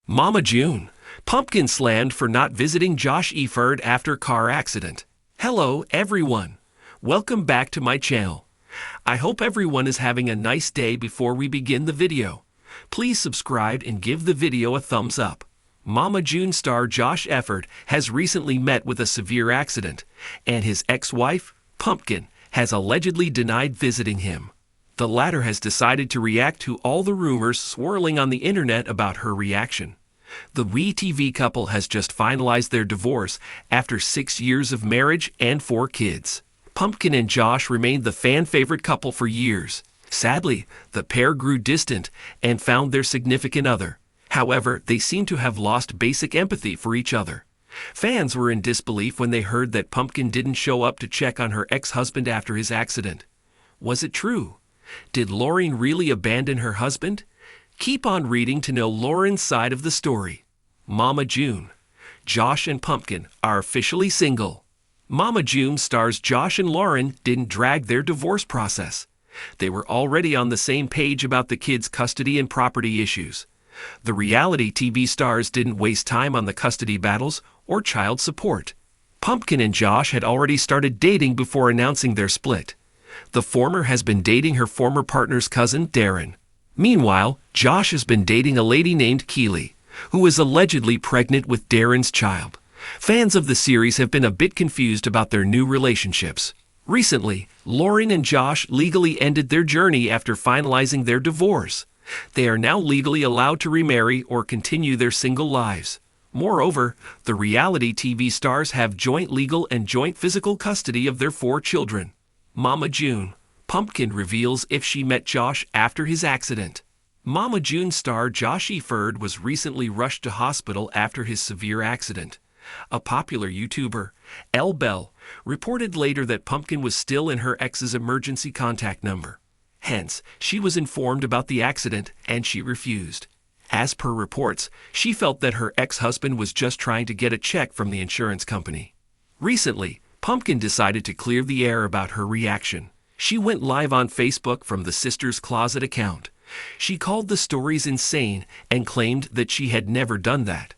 Mama June. Pumpkin slammed for not visiting Josh Efird after car accident. Hello, everyone. Welcome back to my channel. I hope everyone is having a nice day. Before we begin the video, please subscribe and give the video a thumbs up. Mama June star Josh Efird has recently met with a severe accident, and his ex-wife, Pumpkin, has allegedly denied visiting him. The latter has decided to react to all the rumors swirling on the internet about her reaction. The WeTV couple has just finalized their divorce after 6 years of marriage and 4 kids. Pumpkin and Josh remained the fan-favorite couple for years. Sadly, the pair grew distant and found their significant other. However, they seem to have lost basic empathy for each other. Fans were in disbelief when they heard that Pumpkin didn't show up to check on her ex-husband after his accident. Was it true? Did Lauren really abandon her husband? Keep on reading to know Lauren's side of the story. Mama June. Josh and Pumpkin are officially single. Mama June stars Josh and Lauren didn't drag their divorce process. They were already on the same page about the kids' custody and property issues. The reality TV stars didn't waste time on the custody battles or child support. Pumpkin and Josh had already started dating before announcing their split. The former has been dating her former partner's cousin, Darren. Meanwhile, Josh has been dating a lady named Keely, who is allegedly pregnant with Darren's child. Fans of the series have been a bit confused about their new relationships. Recently, Lauren and Josh legally ended their journey after finalizing their divorce. They are now legally allowed to remarry or continue their single lives. Moreover, the reality TV stars have joint legal and joint physical custody of their 4 children. Mama June. Pumpkin reveals if she met Josh after his accident. Mama June star Josh Efird was recently rushed to hospital after his severe accident. A popular YouTuber, Elle Bell, reported later that Pumpkin was still in her ex's emergency contact number. Hence, she was informed about the accident and she refused. As per reports, she felt that her ex-husband was just trying to get a check from the insurance company. Recently, Pumpkin decided to clear the air about her reaction. She went live on Facebook from the Sister's Closet account. She called the stories insane and claimed that she had never done that.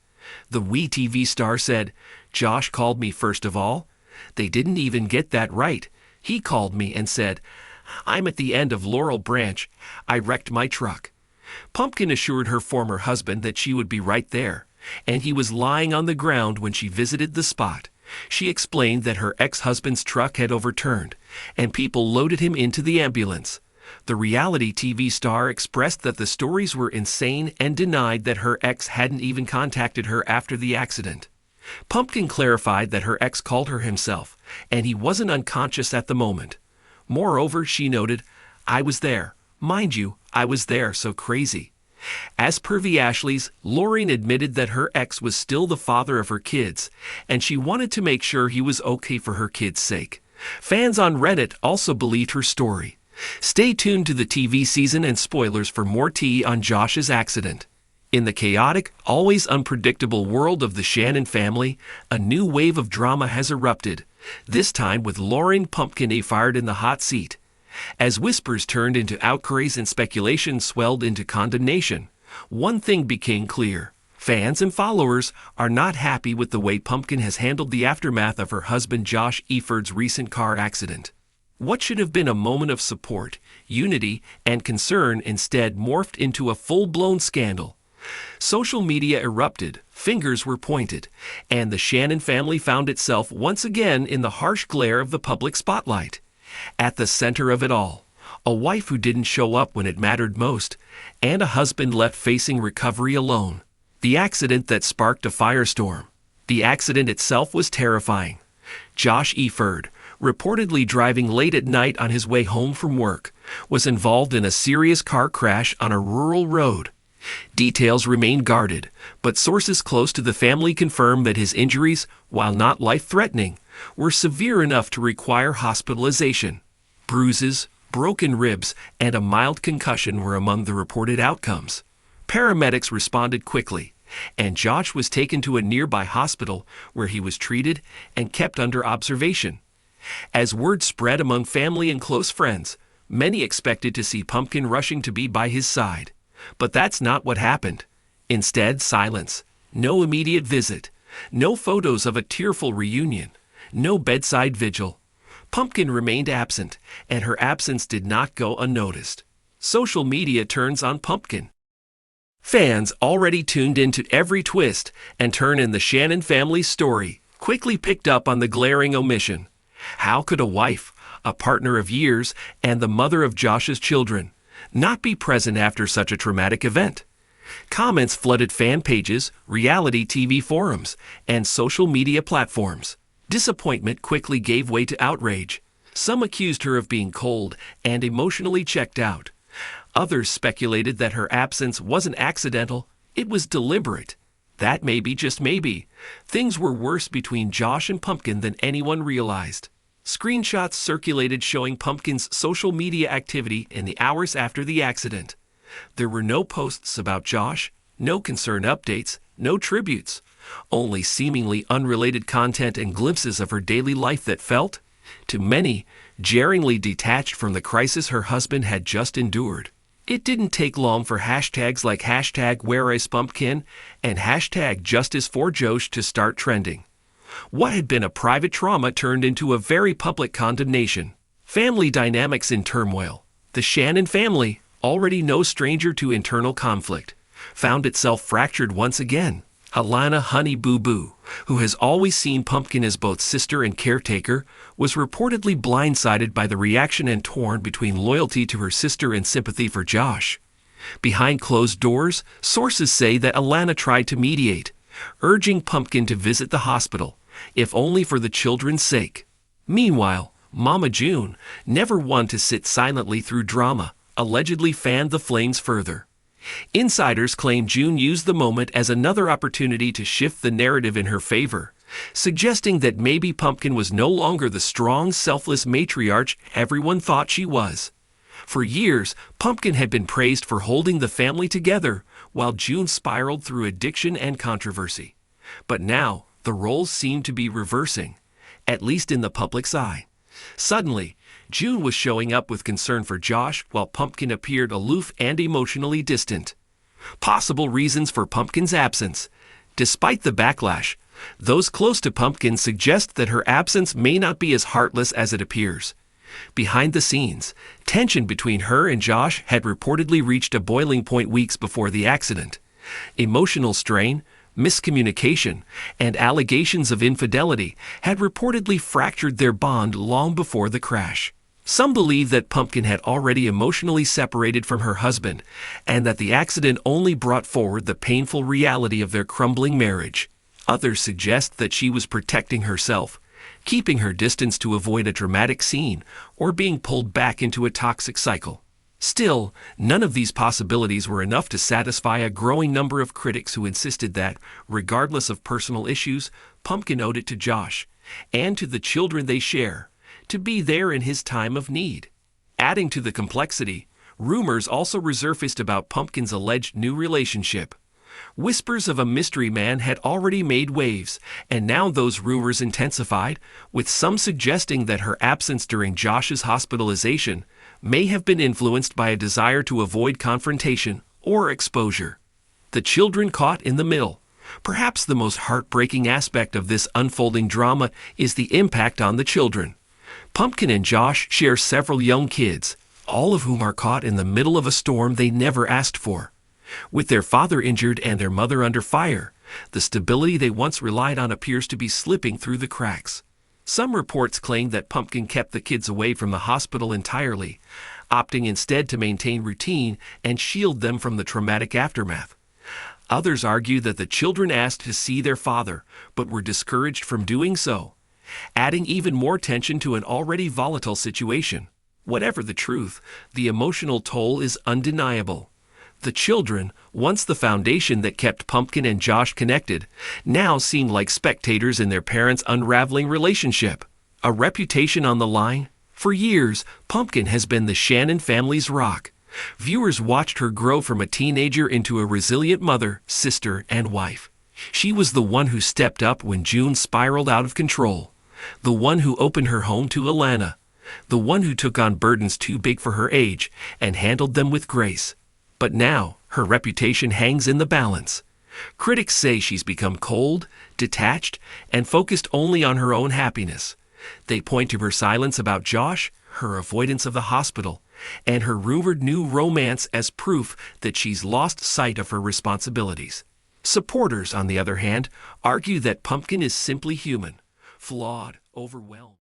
The WeTV star said, "Josh called me first of all. They didn't even get that right. He called me and said, 'I'm at the end of Laurel Branch. I wrecked my truck.'" Pumpkin assured her former husband that she would be right there, and he was lying on the ground when she visited the spot. She explained that her ex-husband's truck had overturned, and people loaded him into the ambulance. The reality TV star expressed that the stories were insane and denied that her ex hadn't even contacted her after the accident. Pumpkin clarified that her ex called her himself, and he wasn't unconscious at the moment. Moreover, she noted, "I was there. Mind you, I was there, so crazy." As per the Ashleys, Lauren admitted that her ex was still the father of her kids, and she wanted to make sure he was okay for her kids' sake. Fans on Reddit also believed her story. Stay tuned to the TV season and spoilers for more tea on Josh's accident. In the chaotic, always unpredictable world of the Shannon family, a new wave of drama has erupted, this time with Lauren Pumpkin Efird in the hot seat. As whispers turned into outcries and speculation swelled into condemnation, one thing became clear. Fans and followers are not happy with the way Pumpkin has handled the aftermath of her husband Josh Efird's recent car accident. What should have been a moment of support, unity, and concern instead morphed into a full-blown scandal. Social media erupted, fingers were pointed, and the Shannon family found itself once again in the harsh glare of the public spotlight. At the center of it all, a wife who didn't show up when it mattered most, and a husband left facing recovery alone. The accident that sparked a firestorm. The accident itself was terrifying. Josh Efird, reportedly driving late at night on his way home from work, was involved in a serious car crash on a rural road. Details remain guarded, but sources close to the family confirm that his injuries, while not life-threatening, were severe enough to require hospitalization. Bruises, broken ribs, and a mild concussion were among the reported outcomes. Paramedics responded quickly, and Josh was taken to a nearby hospital where he was treated and kept under observation. As word spread among family and close friends, many expected to see Pumpkin rushing to be by his side. But that's not what happened. Instead, silence. No immediate visit. No photos of a tearful reunion. No bedside vigil. Pumpkin remained absent, and her absence did not go unnoticed. Social media turns on Pumpkin. Fans, already tuned into every twist and turn in the Shannon family's story, quickly picked up on the glaring omission. How could a wife, a partner of years, and the mother of Josh's children not be present after such a traumatic event? Comments flooded fan pages, reality TV forums, and social media platforms. Disappointment quickly gave way to outrage. Some accused her of being cold and emotionally checked out. Others speculated that her absence wasn't accidental, it was deliberate. That maybe, just maybe, things were worse between Josh and Pumpkin than anyone realized. Screenshots circulated showing Pumpkin's social media activity in the hours after the accident. There were no posts about Josh, no concerned updates, no tributes, only seemingly unrelated content and glimpses of her daily life that felt, to many, jarringly detached from the crisis her husband had just endured. It didn't take long for hashtags like #WhereIsPumpkin and #JusticeForJosh to start trending. What had been a private trauma turned into a very public condemnation. Family dynamics in turmoil. The Shannon family, already no stranger to internal conflict, found itself fractured once again. Alana Honey Boo Boo, who has always seen Pumpkin as both sister and caretaker, was reportedly blindsided by the reaction and torn between loyalty to her sister and sympathy for Josh. Behind closed doors, sources say that Alana tried to mediate, urging Pumpkin to visit the hospital, if only for the children's sake. Meanwhile, Mama June, never one to sit silently through drama, allegedly fanned the flames further. Insiders claim June used the moment as another opportunity to shift the narrative in her favor, suggesting that maybe Pumpkin was no longer the strong, selfless matriarch everyone thought she was. For years, Pumpkin had been praised for holding the family together, while June spiraled through addiction and controversy. But now, the roles seemed to be reversing, at least in the public's eye. Suddenly, June was showing up with concern for Josh, while Pumpkin appeared aloof and emotionally distant. Possible reasons for Pumpkin's absence. Despite the backlash, those close to Pumpkin suggest that her absence may not be as heartless as it appears. Behind the scenes, tension between her and Josh had reportedly reached a boiling point weeks before the accident. Emotional strain, miscommunication, and allegations of infidelity had reportedly fractured their bond long before the crash. Some believe that Pumpkin had already emotionally separated from her husband, and that the accident only brought forward the painful reality of their crumbling marriage. Others suggest that she was protecting herself, keeping her distance to avoid a dramatic scene or being pulled back into a toxic cycle. Still, none of these possibilities were enough to satisfy a growing number of critics who insisted that, regardless of personal issues, Pumpkin owed it to Josh, and to the children they share, to be there in his time of need. Adding to the complexity, rumors also resurfaced about Pumpkin's alleged new relationship. Whispers of a mystery man had already made waves, and now those rumors intensified, with some suggesting that her absence during Josh's hospitalization may have been influenced by a desire to avoid confrontation or exposure. The children caught in the middle. Perhaps the most heartbreaking aspect of this unfolding drama is the impact on the children. Pumpkin and Josh share several young kids, all of whom are caught in the middle of a storm they never asked for. With their father injured and their mother under fire, the stability they once relied on appears to be slipping through the cracks. Some reports claim that Pumpkin kept the kids away from the hospital entirely, opting instead to maintain routine and shield them from the traumatic aftermath. Others argue that the children asked to see their father, but were discouraged from doing so, adding even more tension to an already volatile situation. Whatever the truth, the emotional toll is undeniable. The children, once the foundation that kept Pumpkin and Josh connected, now seem like spectators in their parents' unraveling relationship. A reputation on the line? For years, Pumpkin has been the Shannon family's rock. Viewers watched her grow from a teenager into a resilient mother, sister, and wife. She was the one who stepped up when June spiraled out of control, the one who opened her home to Alana, the one who took on burdens too big for her age and handled them with grace. But now, her reputation hangs in the balance. Critics say she's become cold, detached, and focused only on her own happiness. They point to her silence about Josh, her avoidance of the hospital, and her rumored new romance as proof that she's lost sight of her responsibilities. Supporters, on the other hand, argue that Pumpkin is simply human, flawed, overwhelmed.